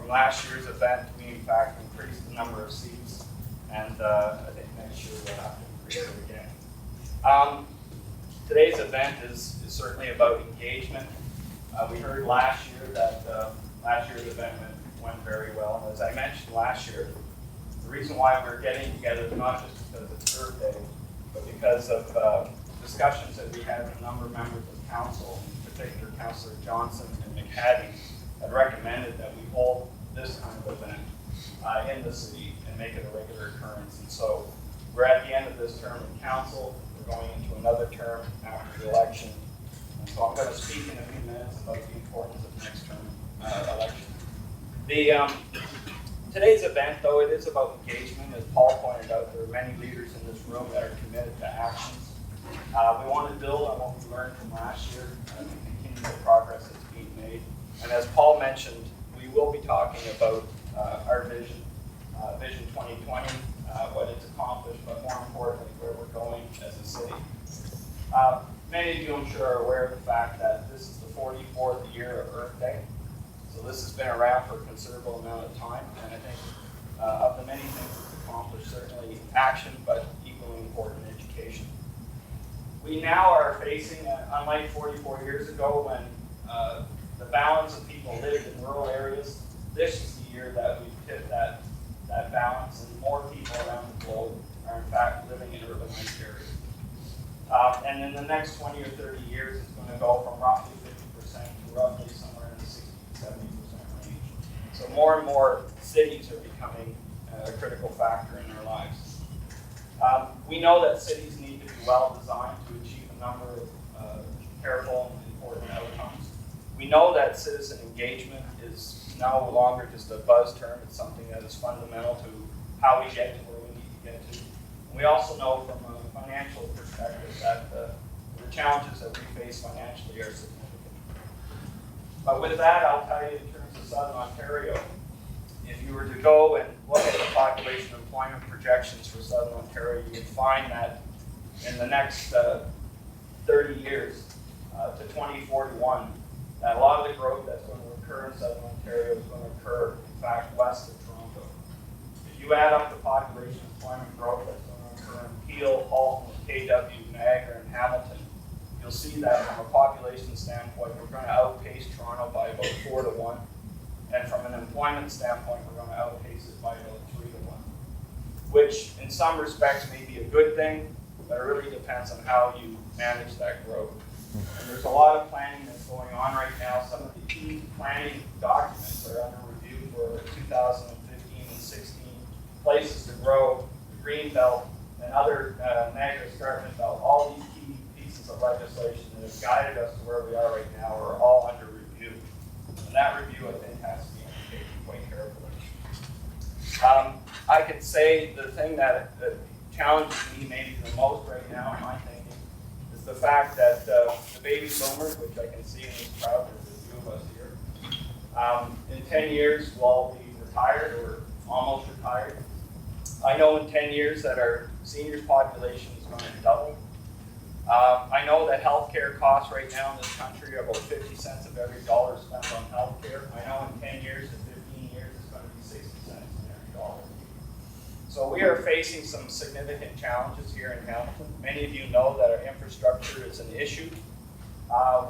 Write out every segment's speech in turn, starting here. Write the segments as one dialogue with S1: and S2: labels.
S1: From last year's event, we in fact increased the number of seats, and I think next year we'll have to increase it again. Today's event is certainly about engagement. We heard last year that last year's event went very well, and as I mentioned last year, the reason why we're getting together is not just because it's Earth Day, but because of discussions that we had with a number of members of council, in particular Councillor Johnson and McHattie, had recommended that we hold this kind of event in the city and make it a regular occurrence. And so we're at the end of this term in council. We're going into another term after the election. And so I'm going to speak in a few minutes about the importance of next term election. Today's event, though, it is about engagement. As Paul pointed out, there are many leaders in this room that are committed to actions. We want to build on what we learned from last year and continue the progress that's being made. And as Paul mentioned, we will be talking about our vision, Vision 2020, what it's accomplished, but more importantly, where we're going as a city. Many of you, I'm sure, are aware of the fact that this is the 44th year of Earth Day. So this has been around for a considerable amount of time, and I think of the many things it's accomplished, certainly action, but equally important, education. We now are facing, unlike 44 years ago when the balance of people lived in rural areas, this is the year that we've tipped that balance, and more people around the globe are in fact living in urbanized areas. And in the next 20 or 30 years, it's going to go from roughly 50% to roughly somewhere in the 60 to 70% range. So more and more cities are becoming a critical factor in our lives. We know that cities need to be well designed to achieve a number of careful and important outcomes. We know that citizen engagement is no longer just a buzz term. It's something that is fundamental to how we get to where we need to get to. We also know from a financial perspective that the challenges that we face financially are significant. But with that, I'll tell you in terms of Southern Ontario, if you were to go and look at the population employment projections for Southern Ontario, you would find that in the next 30 years to 2041, that a lot of the growth that's going to occur in Southern Ontario is going to occur, in fact, west of Toronto. If you add up the population employment growth that's going to occur in Peel, Halton, KW, Niagara, and Hamilton, you'll see that from a population standpoint, we're going to outpace Toronto by about 4 to 1. And from an employment standpoint, we're going to outpace it by about 3 to 1. Which, in some respects, may be a good thing, but it really depends on how you manage that growth. And there's a lot of planning that's going on right now. Some of the key planning documents are under review for 2015 and 16. Places to grow, the Green Belt, and other Niagara Escarpment Belt. All these key pieces of legislation that have guided us to where we are right now are all under review. And that review, I think, has to be undertaken quite carefully. I could say the thing that challenges me maybe the most right now in my thinking is the fact that the baby boomers, which I can see in this crowd, there's a few of us here, in 10 years we'll all be retired or almost retired. I know in 10 years that our seniors population is going to double. I know that healthcare costs right now in this country are about 50 cents of every dollar spent on healthcare. I know in 10 years to 15 years it's going to be 60 cents in every dollar. So we are facing some significant challenges here in Hamilton. Many of you know that our infrastructure is an issue.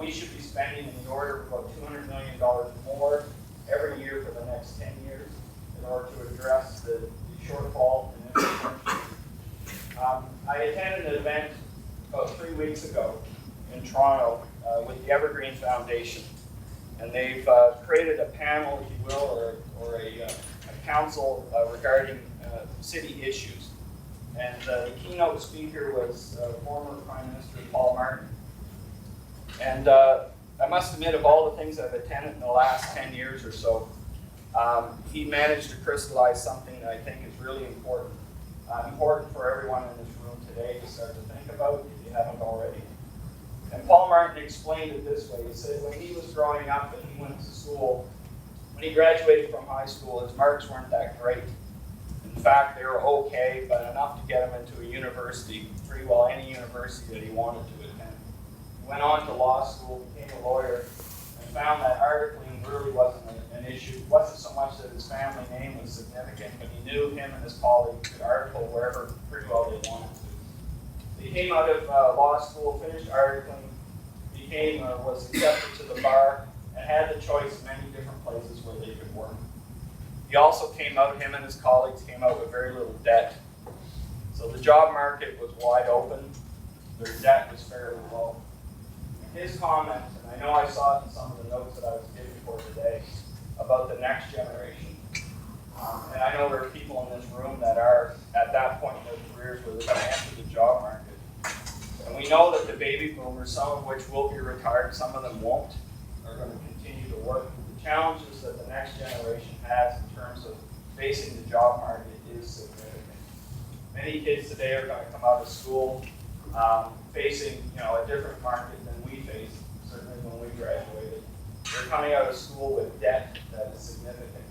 S1: We should be spending in the order of about $200 million more every year for the next 10 years in order to address the shortfall in infrastructure. I attended an event about 3 weeks ago in Toronto with the Evergreen Foundation, and they've created a panel, if you will, or a council regarding city issues. And the keynote speaker was former Prime Minister Paul Martin. And I must admit, of all the things I've attended in the last 10 years or so, he managed to crystallize something that I think is really important. Important for everyone in this room today to start to think about if you haven't already. And Paul Martin explained it this way. He said when he was growing up and he went to school, when he graduated from high school, his marks weren't that great. In fact, they were okay, but enough to get him into a university, pretty well any university that he wanted to attend. He went on to law school, became a lawyer, and found that articling really wasn't an issue. It wasn't so much that his family name was significant, but he knew him and his colleagues could article wherever pretty well they wanted to. He came out of law school, finished articling, was accepted to the bar, and had the choice of many different places where they could work. He also him and his colleagues came out with very little debt. So the job market was wide open, their debt was fairly low. His comment, and I know I saw it in some of the notes that I was giving for today, about the next generation. And I know there are people in this room that are at that point in their careers where they're going to enter the job market. And we know that the baby boomers, some of which will be retired, some of them won't, are going to continue to work. The challenges that the next generation has in terms of facing the job market is significant. Many kids today are going to come out of school facing a different market than we faced, certainly when we graduated. They're coming out of school with debt that is significant.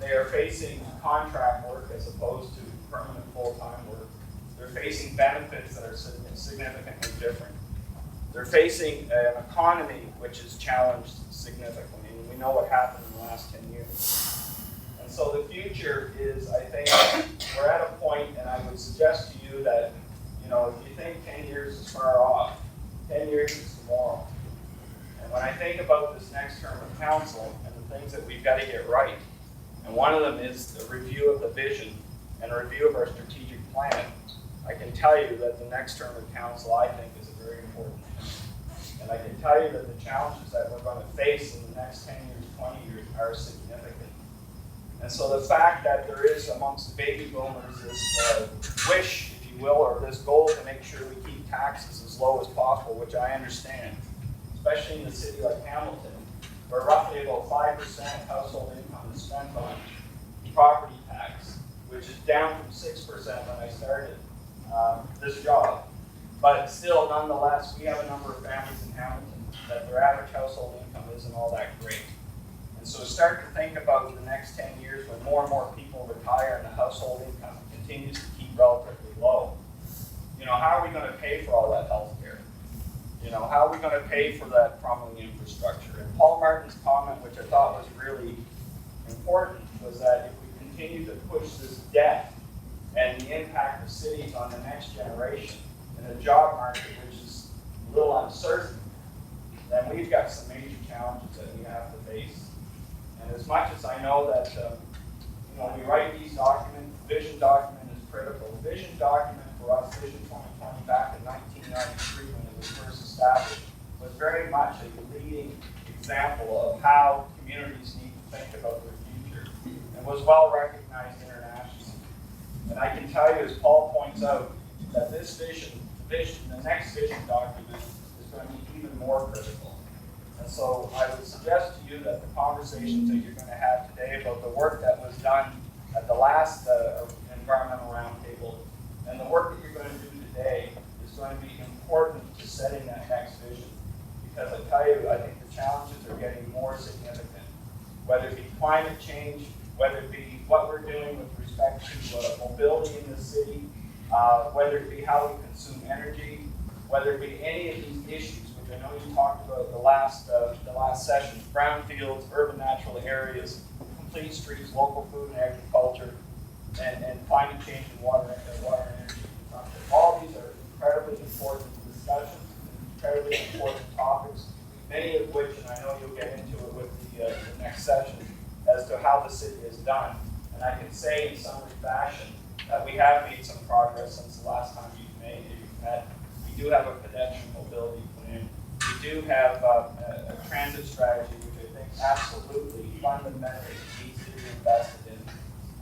S1: They are facing contract work as opposed to permanent full-time work. They're facing benefits that are significantly different. They're facing an economy which is challenged significantly, and we know what happened in the last 10 years. And so the future is, I think, we're at a point, and I would suggest to you that, if you think 10 years is far off, 10 years is tomorrow. And when I think about this next term of council and the things that we've got to get right, and one of them is the review of the vision and a review of our strategic plan, I can tell you that the next term of council, I think, is a very important thing. And I can tell you that the challenges that we're going to face in the next 10 years, 20 years are significant. And so the fact that there is amongst the baby boomers this wish, if you will, or this goal to make sure we keep taxes as low as possible, which I understand, especially in a city like Hamilton, where roughly about 5% of household income is spent on property tax, which is down from 6% when I started this job. But still, nonetheless, we have a number of families in Hamilton that their average household income isn't all that great. And so start to think about the next 10 years when more and more people retire and the household income continues to keep relatively low. How are we going to pay for all that health care? How are we going to pay for that crumbling infrastructure? And Paul Martin's comment, which I thought was really important, was that if we continue to push this debt and the impact of cities on the next generation and the job market, which is a little uncertain, then we've got some major challenges that we have to face. And as much as I know that when we write these documents, the vision document is critical. The vision document for us, Vision 2020, back in 1993 when it was first established, was very much a leading example of how communities need to think about their future, and was well recognized internationally. And I can tell you, as Paul points out, that this vision, the next vision document, is going to be even more critical. And so I would suggest to you that the conversations that you're going to have today about the work that was done at the last environmental roundtable and the work that you're going to do today is going to be important to setting that next vision. Because I tell you, I think the challenges are getting more significant. Whether it be climate change, whether it be what we're doing with respect to mobility in the city, whether it be how we consume energy, whether it be any of these issues, which I know you talked about the last session, brownfields, urban natural areas, complete streets, local food and agriculture, and climate change and water and energy consumption. All these are incredibly important discussions, incredibly important topics, many of which, and I know you'll get into it with the next session, as to how the city is done. And I can say in summary fashion that we have made some progress since the last time you've met. We do have a pedestrian mobility plan. We do have a transit strategy, which I think absolutely fundamentally needs to be invested in.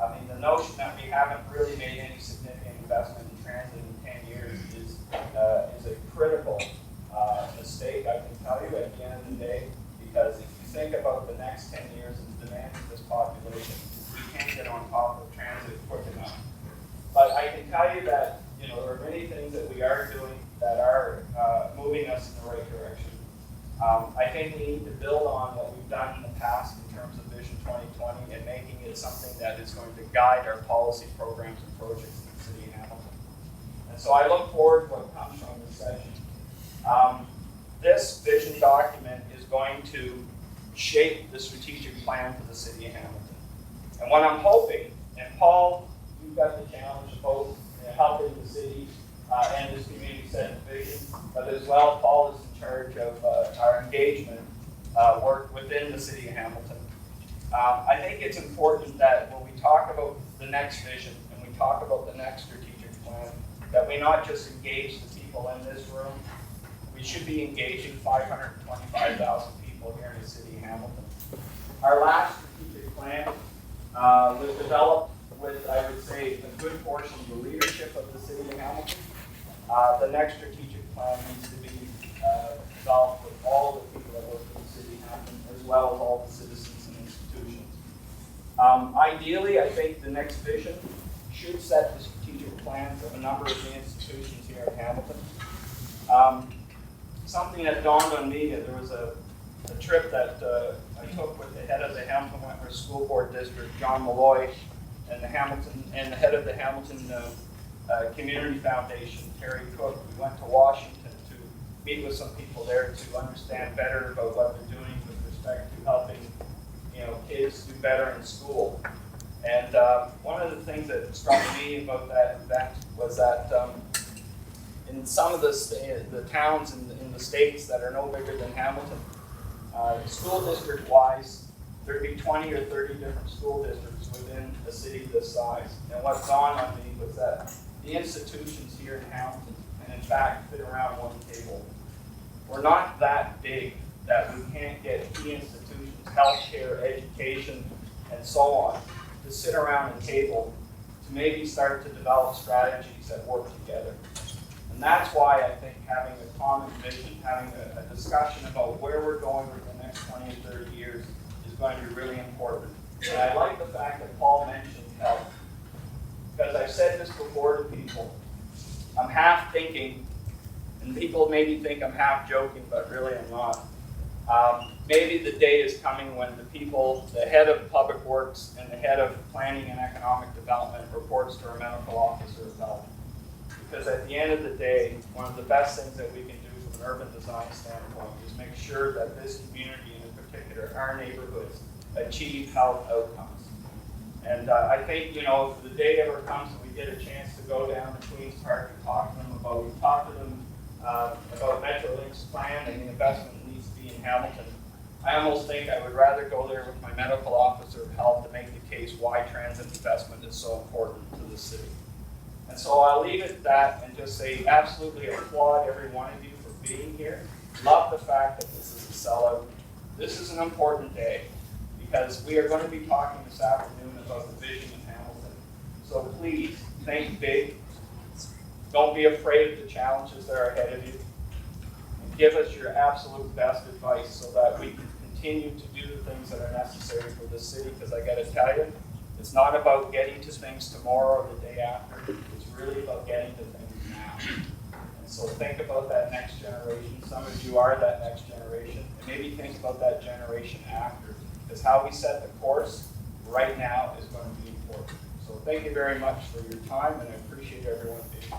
S1: I mean, the notion that we haven't really made any significant investment in transit in 10 years is a critical mistake, I can tell you, at the end of the day, because if you think about the next 10 years and the demand of this population, we can't get on top of transit quick enough. But I can tell you that there are many things that we are doing that are moving us in the right direction. I think we need to build on what we've done in the past in terms of Vision 2020 and making it something that is going to guide our policy programs and projects in the city of Hamilton. And so I look forward to what comes from this session. This vision document is going to shape the strategic plan for the city of Hamilton. And what I'm hoping, and Paul, you've got the challenge of both helping the city and this community set the vision, but as well, Paul is in charge of our engagement work within the city of Hamilton. I think it's important that when we talk about the next vision and we talk about the next strategic plan, that we not just engage the people in this room. We should be engaging 525,000 people here in the city of Hamilton. Our last strategic plan was developed with, I would say, a good portion of the leadership of the city of Hamilton. The next strategic plan needs to be developed with all the people that work in the city of Hamilton, as well as all the citizens and institutions. Ideally, I think the next vision should set the strategic plans of a number of the institutions here in Hamilton. Something that dawned on me, there was a trip that I took with the head of the Hamilton Wentworth School Board District, John Malloy, and the head of the Hamilton Community Foundation, Terry Cook. We went to Washington to meet with some people there to understand better about what they're doing with respect to helping, kids do better in school. And one of the things that struck me about that event was that in some of the towns in the states that are no bigger than Hamilton, school district-wise, there'd be 20 or 30 different school districts within a city this size. And what dawned on me was that the institutions here in Hamilton, and in fact fit around one table, we're not that big that we can't get key institutions, healthcare, education, and so on, to sit around a table to maybe start to develop strategies that work together. And that's why I think having a common vision, having a discussion about where we're going with the next 20 and 30 years is going to be really important. And I like the fact that Paul mentioned health, because I've said this before to people. I'm half thinking, and people maybe think I'm half joking, but really I'm not. Maybe the day is coming when the people, the head of public works and the head of planning and economic development reports to our medical officer of health. Because at the end of the day, one of the best things that we can do from an urban design standpoint is make sure that this community, and in particular our neighborhoods, achieve health outcomes. And I think, if the day ever comes and we get a chance to go down to Queen's Park and talk to them about Metrolink's plan and the investment that needs to be in Hamilton, I almost think I would rather go there with my medical officer of health to make the case why transit investment is so important to the city. And so I'll leave it at that and just say absolutely applaud every one of you for being here. Love the fact that this is a sellout. This is an important day because we are going to be talking this afternoon about the vision in Hamilton. So please, think big. Don't be afraid of the challenges that are ahead of you. And give us your absolute best advice so that we can continue to do the things that are necessary for this city, because I got to tell you, it's not about getting to things tomorrow or the day after. It's really about getting to things now. And so think about that next generation. Some of you are that next generation. And maybe think about that generation after. Because how we set the course right now is going to be important. So thank you very much for your time, and I appreciate everyone being here.